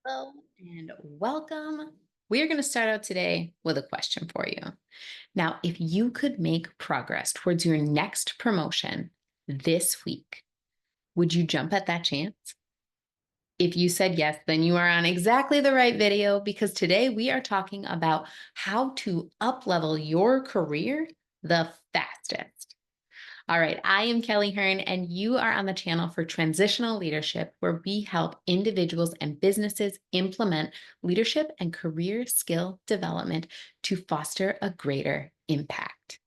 Hello and welcome. We are going to start out today with a question for you. Now, if you could make progress towards your next promotion this week, would you jump at that chance? If you said yes, then you are on exactly the right video because today we are talking about how to up-level your career the fastest. All right, I am Kelly Hearn, and you are on the channel for Transitional Leadership, where we help individuals and businesses implement leadership and career skill development to foster a greater impact.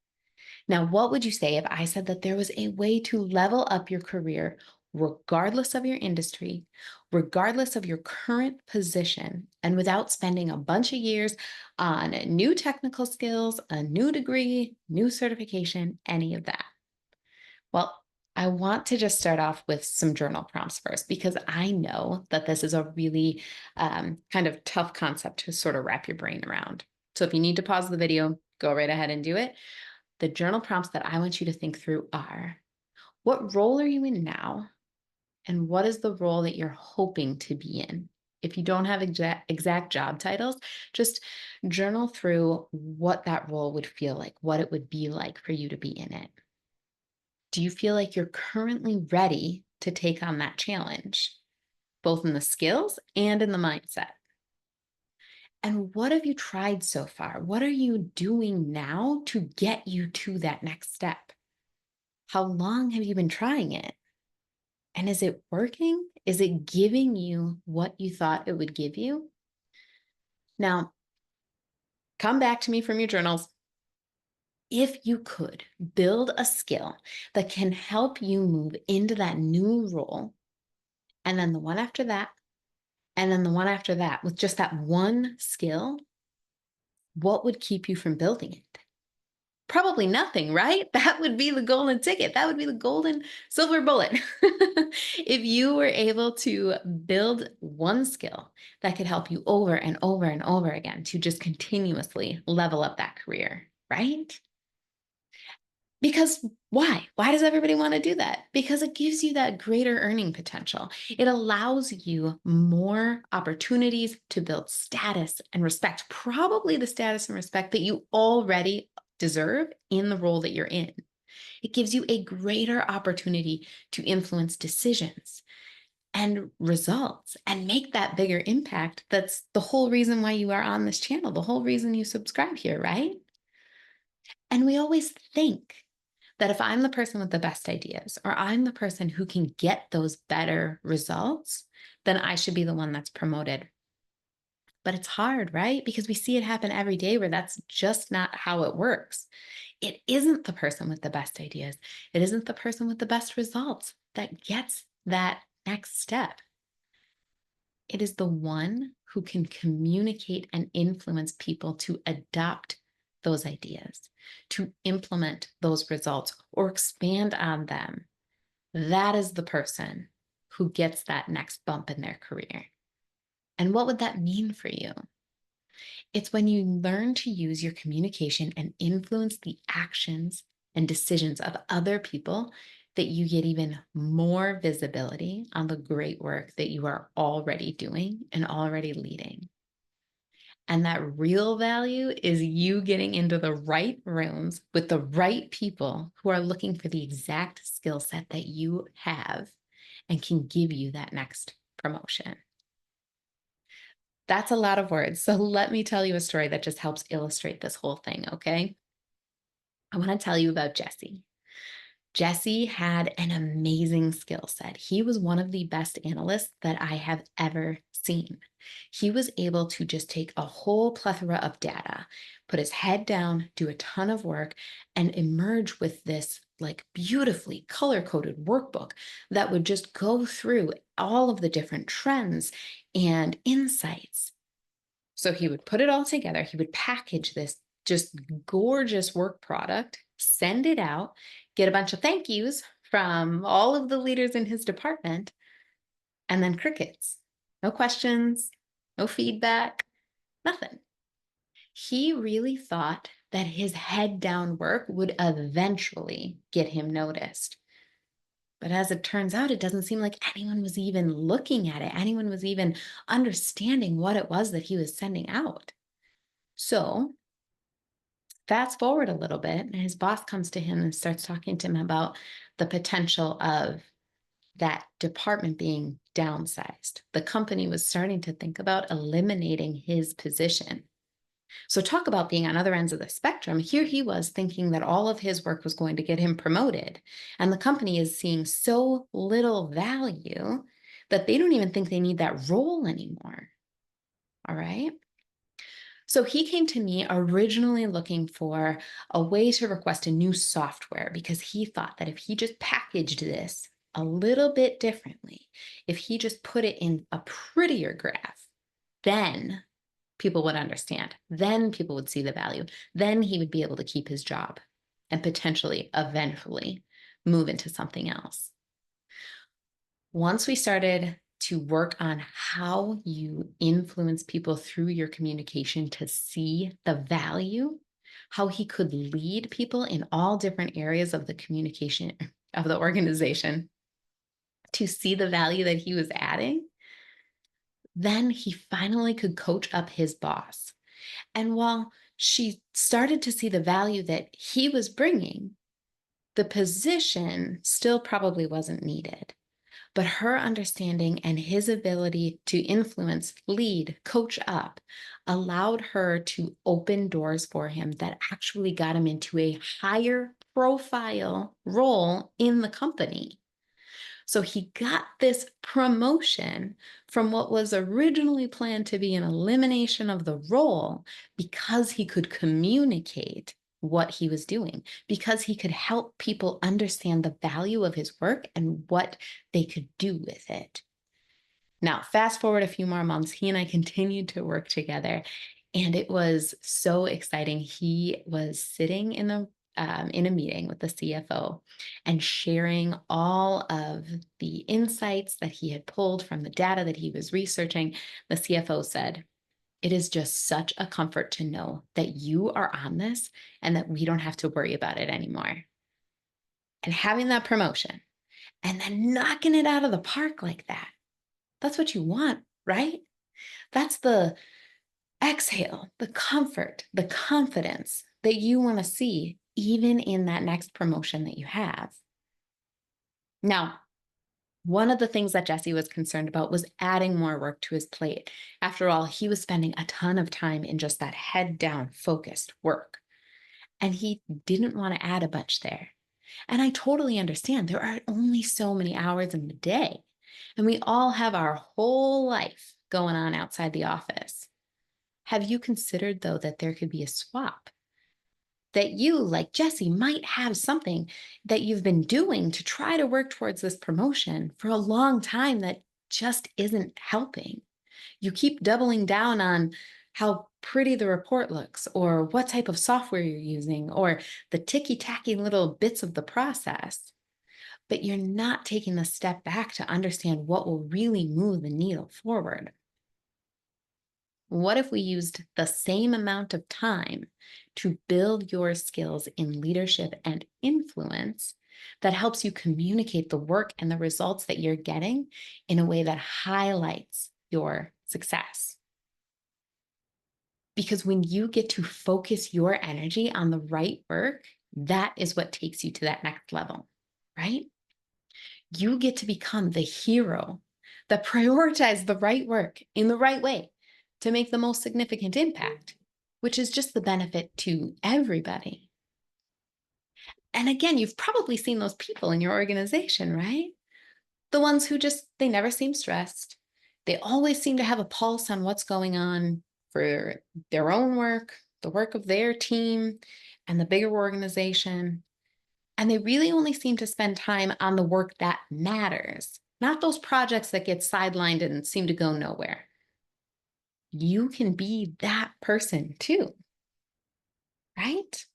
Now, what would you say if I said that there was a way to level up your career, regardless of your industry, regardless of your current position, and without spending a bunch of years on new technical skills, a new degree, new certification, any of that? Well, I want to just start off with some journal prompts first, because I know that this is a really kind of tough concept to sort of wrap your brain around. So if you need to pause the video, go right ahead and do it. The journal prompts that I want you to think through are: what role are you in now? And what is the role that you're hoping to be in? If you don't have exact job titles, just journal through what that role would feel like, what it would be like for you to be in it. Do you feel like you're currently ready to take on that challenge, both in the skills and in the mindset? And what have you tried so far? What are you doing now to get you to that next step? How long have you been trying it? And is it working? Is it giving you what you thought it would give you? Now, come back to me from your journals. If you could build a skill that can help you move into that new role, and then the one after that, and then the one after that, with just that one skill, what would keep you from building it? Probably nothing, right? That would be the golden ticket. That would be the golden silver bullet. If you were able to build one skill that could help you over and over and over again to just continuously level up that career, right? Because why? Why does everybody want to do that? Because it gives you that greater earning potential. It allows you more opportunities to build status and respect, probably the status and respect that you already deserve in the role that you're in. It gives you a greater opportunity to influence decisions and results and make that bigger impact. That's the whole reason why you are on this channel, the whole reason you subscribe here, right? And we always think that if I'm the person with the best ideas, or I'm the person who can get those better results, then I should be the one that's promoted. But it's hard, right? Because we see it happen every day where that's just not how it works. It isn't the person with the best ideas. It isn't the person with the best results that gets that next step. It is the one who can communicate and influence people to adopt those ideas, to implement those results or expand on them. That is the person who gets that next bump in their career. And what would that mean for you? It's when you learn to use your communication and influence the actions and decisions of other people that you get even more visibility on the great work that you are already doing and already leading. And that real value is you getting into the right rooms with the right people who are looking for the exact skill set that you have and can give you that next promotion. That's a lot of words. So let me tell you a story that just helps illustrate this whole thing, okay? I want to tell you about Jesse. Jesse had an amazing skill set. He was one of the best analysts that I have ever seen. He was able to just take a whole plethora of data, put his head down, do a ton of work, and emerge with this like beautifully color-coded workbook that would just go through all of the different trends and insights. So he would put it all together. He would package this just gorgeous work product, send it out, get a bunch of thank yous from all of the leaders in his department, and then crickets. No questions, no feedback, nothing. He really thought that his head down work would eventually get him noticed. But as it turns out, it doesn't seem like anyone was even looking at it. Anyone was even understanding what it was that he was sending out. So fast forward a little bit, and his boss comes to him and starts talking to him about the potential of that department being downsized. The company was starting to think about eliminating his position. So, talk about being on other ends of the spectrum. Here he was thinking that all of his work was going to get him promoted. And the company is seeing so little value that they don't even think they need that role anymore. All right. So he came to me originally looking for a way to request a new software because he thought that if he just packaged this a little bit differently, if he just put it in a prettier graph, then people would understand. Then people would see the value. Then he would be able to keep his job and potentially, eventually, move into something else. Once we started to work on how you influence people through your communication to see the value, how he could lead people in all different areas of the communication of the organization to see the value that he was adding, then he finally could coach up his boss. And while she started to see the value that he was bringing, the position still probably wasn't needed. But her understanding and his ability to influence, lead, coach up allowed her to open doors for him that actually got him into a higher profile role in the company. So he got this promotion from what was originally planned to be an elimination of the role because he could communicate what he was doing, because he could help people understand the value of his work and what they could do with it. Now, fast forward a few more months, he and I continued to work together, and it was so exciting. He was sitting in a meeting with the CFO and sharing all of the insights that he had pulled from the data that he was researching. The CFO said, "It is just such a comfort to know that you are on this and that we don't have to worry about it anymore." And having that promotion and then knocking it out of the park like that, that's what you want, right? That's the exhale, the comfort, the confidence that you want to see even in that next promotion that you have. Now, one of the things that Jesse was concerned about was adding more work to his plate. After all, he was spending a ton of time in just that head down, focused work, and he didn't want to add a bunch there. And I totally understand. There are only so many hours in the day, and we all have our whole life going on outside the office. Have you considered, though, that there could be a swap? That you, like Jesse, might have something that you've been doing to try to work towards this promotion for a long time that just isn't helping. You keep doubling down on how pretty the report looks, or what type of software you're using, or the ticky tacky little bits of the process, but you're not taking the step back to understand what will really move the needle forward. What if we used the same amount of time to build your skills in leadership and influence that helps you communicate the work and the results that you're getting in a way that highlights your success? Because when you get to focus your energy on the right work, that is what takes you to that next level, right? You get to become the hero that prioritizes the right work in the right way to make the most significant impact, which is just the benefit to everybody. And again, you've probably seen those people in your organization, right? The ones who just, they never seem stressed. They always seem to have a pulse on what's going on for their own work, the work of their team, and the bigger organization. And they really only seem to spend time on the work that matters, not those projects that get sidelined and seem to go nowhere. You can be that person too, right?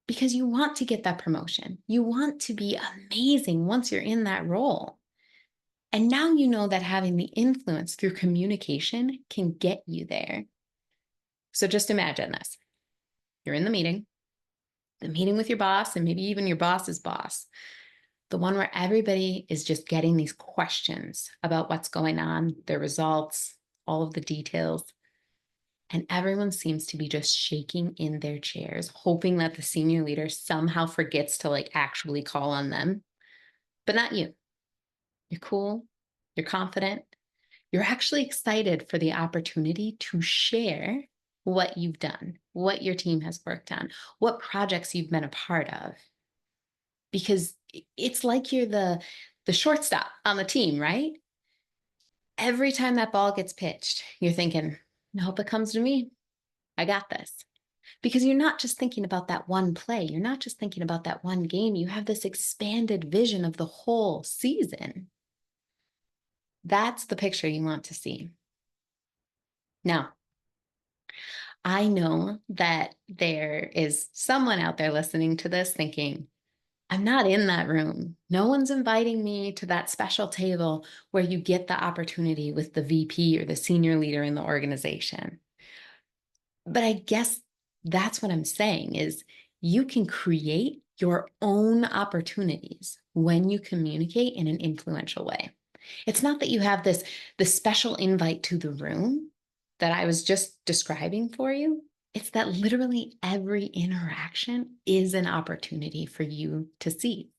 Because you want to get that promotion. You want to be amazing once you're in that role. And now you know that having the influence through communication can get you there. So just imagine this. You're in the meeting with your boss and maybe even your boss's boss. The one where everybody is just getting these questions about what's going on, their results, all of the details. And everyone seems to be just shaking in their chairs, hoping that the senior leader somehow forgets to like actually call on them, but not you. You're cool. You're confident. You're actually excited for the opportunity to share what you've done, what your team has worked on, what projects you've been a part of. Because it's like you're the shortstop on the team, right? Every time that ball gets pitched, you're thinking, I hope it comes to me. I got this. Because you're not just thinking about that one play. You're not just thinking about that one game. You have this expanded vision of the whole season. That's the picture you want to see. Now, I know that there is someone out there listening to this thinking, I'm not in that room. No one's inviting me to that special table where you get the opportunity with the VP or the senior leader in the organization. But I guess that's what I'm saying is you can create your own opportunities when you communicate in an influential way. It's not that you have this special invite to the room that I was just describing for you. It's that literally every interaction is an opportunity for you to see.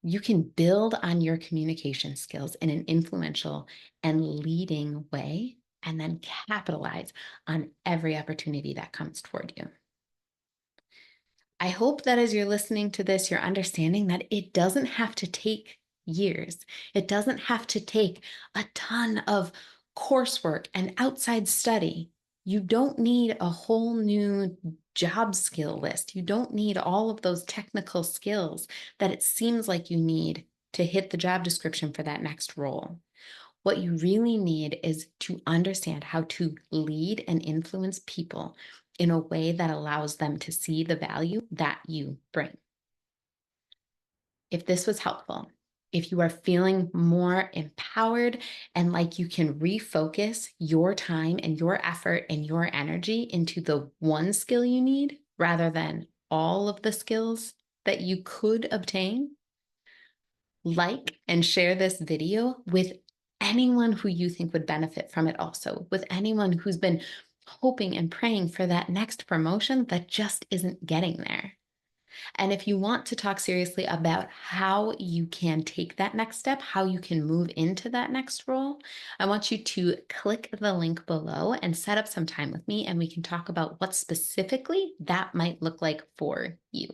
You can build on your communication skills in an influential and leading way, and then capitalize on every opportunity that comes toward you. I hope that as you're listening to this, you're understanding that it doesn't have to take years. It doesn't have to take a ton of coursework and outside study. You don't need a whole new job skill list. You don't need all of those technical skills that it seems like you need to hit the job description for that next role. What you really need is to understand how to lead and influence people in a way that allows them to see the value that you bring. If this was helpful, if you are feeling more empowered and like you can refocus your time and your effort and your energy into the one skill you need rather than all of the skills that you could obtain, like and share this video with anyone who you think would benefit from it also, with anyone who's been hoping and praying for that next promotion that just isn't getting there. And if you want to talk seriously about how you can take that next step, how you can move into that next role, I want you to click the link below and set up some time with me, and we can talk about what specifically that might look like for you.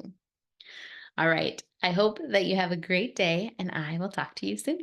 All right. I hope that you have a great day, and I will talk to you soon.